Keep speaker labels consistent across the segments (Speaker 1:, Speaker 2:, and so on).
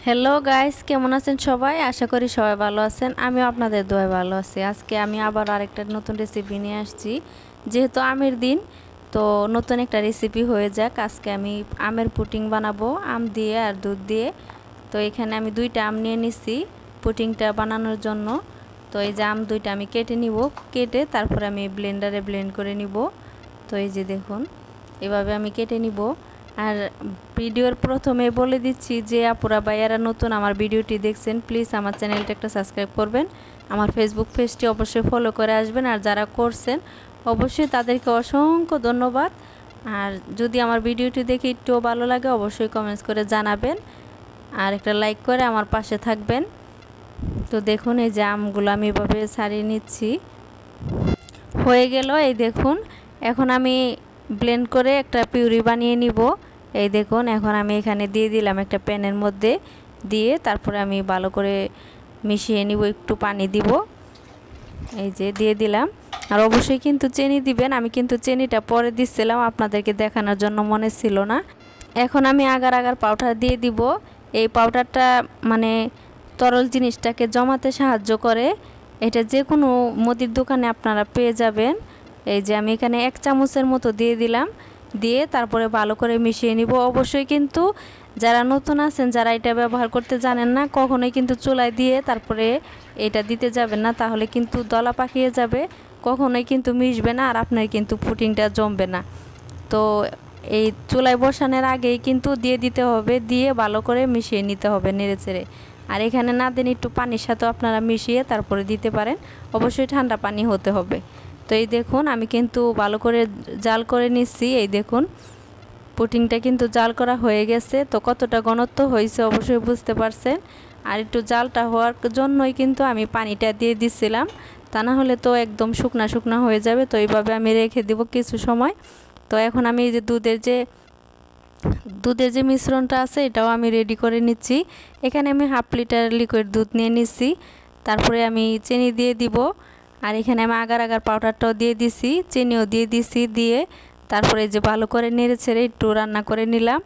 Speaker 1: Hello guys, কেমন আছেন সবাই? আশা করি সবাই ভালো আছেন। আমিও আপনাদের দোয়ায় ভালো আছি। আজকে আমি আবার আরেকটা নতুন রেসিপি নিয়ে আসছি। যেহেতু আমের দিন, তো নতুন একটা রেসিপি হয়ে যাক। আজকে আমি আমের পুডিং বানাবো, আম দিয়ে আর দুধ দিয়ে। তো এখানে আমি দুইটা আম নিয়ে নিছি পুডিংটা বানানোর জন্য। তো এই যে আম দুইটা আমি কেটে নিব, কেটে তারপরে আমি ব্লেন্ডারে ব্লেন্ড করে নিব। তো এই যে দেখুন, এভাবে আমি কেটে নিব। আর ভিডিওর প্রথমে বলে দিচ্ছি যে আপুরা ভাইয়ারা নতুন আমার ভিডিওটি দেখছেন, প্লিজ আমার চ্যানেলটা একটা সাবস্ক্রাইব করবেন, আমার ফেসবুক পেজটি অবশ্যই ফলো করে আসবেন। আর যারা করছেন অবশ্যই তাদেরকে অসংখ্য ধন্যবাদ। আর যদি আমার ভিডিওটি দেখে একটু ভালো লাগে অবশ্যই কমেন্টস করে জানাবেন আর একটা লাইক করে আমার পাশে থাকবেন। তো দেখুন, এই যে আমগুলো আমি এভাবে ছাড়িয়ে নিচ্ছি, হয়ে গেল। এই দেখুন, এখন আমি ব্লেন্ড করে একটা পিউরি বানিয়ে নিব। এই দেখুন, এখন আমি এখানে দিয়ে দিলাম একটা প্যানের মধ্যে, দিয়ে তারপরে আমি ভালো করে মিশিয়ে নিব, একটু পানি দিব। এই যে দিয়ে দিলাম। আর অবশ্যই কিন্তু চিনি দিবেন, আমি কিন্তু চিনিটা পরে দিচ্ছিলাম, আপনাদেরকে দেখানোর জন্য মনে ছিল না। এখন আমি আগার আগার পাউডার দিয়ে দিব। এই পাউডারটা মানে তরল জিনিসটাকে জমাতে সাহায্য করে। এটা যে কোনো মুদির দোকানে আপনারা পেয়ে যাবেন। এই যে আমি এখানে 1 চামচের মতো দিয়ে দিলাম, দিয়ে তারপরে ভালো করে মিশিয়ে নিব। অবশ্যই কিন্তু যারা নতুন আছেন, যারা এটা ব্যবহার করতে জানেন না, কখনোই কিন্তু চুলায় দিয়ে তারপরে এটা দিতে যাবেন না, তাহলে কিন্তু দলা পাকিয়ে যাবে, কখনোই কিন্তু মিশবে না, আর আপনার কিন্তু পুডিংটা জমবে না। তো এই চুলায় বসানোর আগেই কিন্তু দিয়ে দিতে হবে, দিয়ে ভালো করে মিশিয়ে নিতে হবে নেড়েচেড়ে। আর এখানে না দিন একটু পানির সাথে আপনারা মিশিয়ে তারপরে দিতে পারেন, অবশ্যই ঠান্ডা পানি হতে হবে। তো এই দেখুন, আমি কিন্তু ভালো করে জাল করে নিচ্ছি। এই দেখুন, পুডিংটা কিন্তু জাল করা হয়ে গেছে। তো কতটা ঘনত্ব হয়েছে অবশ্যই বুঝতে পারছেন। আর একটু জালটা হওয়ার জন্যই কিন্তু আমি পানিটা দিয়ে দিচ্ছিলাম, তা না হলে তো একদম শুকনা শুকনা হয়ে যাবে। তো এইভাবে আমি রেখে দেব কিছু সময়। তো এখন আমি এই যে দুধের যে মিশ্রণটা আছে এটাও আমি রেডি করে নিচ্ছি। এখানে আমি 1/2 লিটার লিকুইড দুধ নিয়ে নিচ্ছি, তারপরে আমি চিনি দিয়ে দিব। আর এখানে আমি আগার আগার পাউডারটাও দিয়ে দিছি, চিনিও দিয়ে দিছি, দিয়ে তারপরে যে ভালো করে নেড়ে ছেড়ে একটু রান্না করে নিলাম।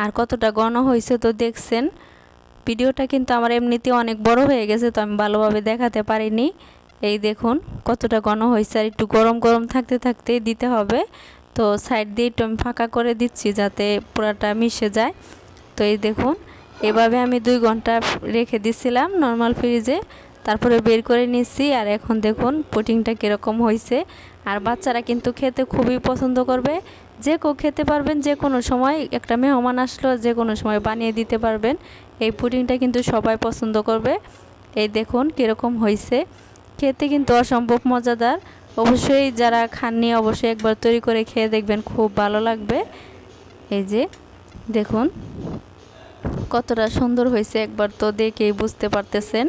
Speaker 1: আর কতটা ঘন হয়েছে তো দেখছেন। ভিডিওটা কিন্তু আমার এমনিতে অনেক বড় হয়ে গেছে, তো আমি ভালোভাবে দেখাতে পারিনি। এই দেখুন কতটা ঘন হয়েছে। আর একটু গরম গরম থাকতে থাকতেই দিতে হবে। তো সাইড দিয়ে একটু আমি ফাঁকা করে দিচ্ছি যাতে পুরাটা মিশে যায়। তো এই দেখুন, এভাবে আমি 2 ঘন্টা রেখে দিছিলাম নর্মাল ফ্রিজে, তারপরে বের করে নিচ্ছি। আর এখন দেখুন পুডিংটা কীরকম হয়েছে। আর বাচ্চারা কিন্তু খেতে খুবই পছন্দ করবে, যে কেউ খেতে পারবেন, যে কোনো সময় একটা মেহমান আসলো যে কোনো সময় বানিয়ে দিতে পারবেন। এই পুডিংটা কিন্তু সবাই পছন্দ করবে। এই দেখুন কীরকম হয়েছে, খেতে কিন্তু অসম্ভব মজাদার। অবশ্যই যারা খাননি অবশ্যই একবার তৈরি করে খেয়ে দেখবেন, খুব ভালো লাগবে। এই যে দেখুন কতটা সুন্দর হয়েছে, একবার তো দেখেই বুঝতে পারতেছেন।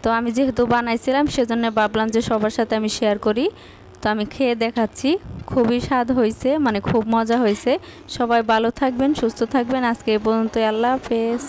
Speaker 1: তো আমি যেহেতু বানাইছিলাম সেজন্য ভাবলাম যে সবার সাথে আমি শেয়ার করি। তো আমি খেয়ে দেখাচ্ছি, খুবই স্বাদ হয়েছে, মানে খুব মজা হয়েছে। সবাই ভালো থাকবেন, সুস্থ থাকবেন। আজকে এই পর্যন্ত, আল্লাহ হাফেজ।